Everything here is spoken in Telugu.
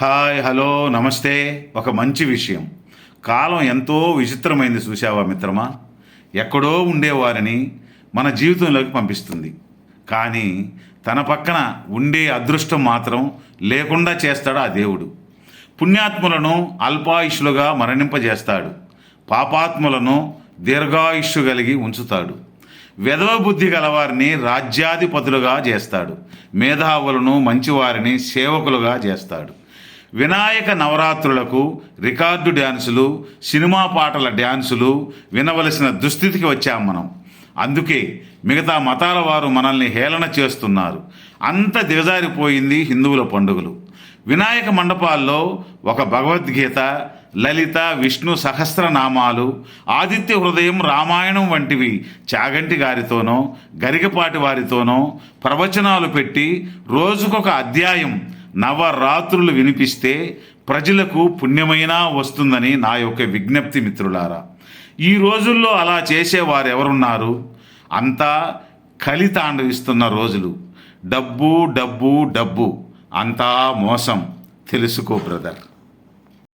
హాయ్, హలో, నమస్తే. ఒక మంచి విషయం. కాలం ఎంతో విచిత్రమైంది చూసావా మిత్రమా? ఎక్కడో ఉండేవారిని మన జీవితంలోకి పంపిస్తుంది. కానీ తన పక్కన ఉండే అదృష్టం మాత్రం లేకుండా చేస్తాడు ఆ దేవుడు. పుణ్యాత్ములను అల్పాయుష్లుగా మరణింపజేస్తాడు. పాపాత్ములను దీర్ఘాయుష్షు కలిగి ఉంచుతాడు. వెధవ బుద్ధి గలవారిని రాజ్యాధిపతులుగా చేస్తాడు. మేధావులను మంచివారిని సేవకులుగా చేస్తాడు. వినాయక నవరాత్రులకు రికార్డు డ్యాన్సులు, సినిమా పాటల డ్యాన్సులు వినవలసిన దుస్థితికి వచ్చాం మనం. అందుకే మిగతా మతాల వారు మనల్ని హేళన చేస్తున్నారు. అంత దిగజారిపోయింది హిందువుల పండుగలు. వినాయక మండపాల్లో ఒక భగవద్గీత, లలిత, విష్ణు సహస్రనామాలు, ఆదిత్య హృదయం, రామాయణం వంటివి చాగంటి గారితోనో గరికపాటి వారితోనో ప్రవచనాలు పెట్టి రోజుకొక అధ్యాయం నవరాత్రులు వినిపిస్తే ప్రజలకు పుణ్యమైనా వస్తుందని నా యొక్క విజ్ఞప్తి మిత్రులారా. ఈ రోజుల్లో అలా చేసేవారు ఎవరున్నారు? అంతా కలి తాండవిస్తున్న రోజులు. డబ్బు డబ్బు డబ్బు, అంతా మోసం. తెలుసుకో బ్రదర్.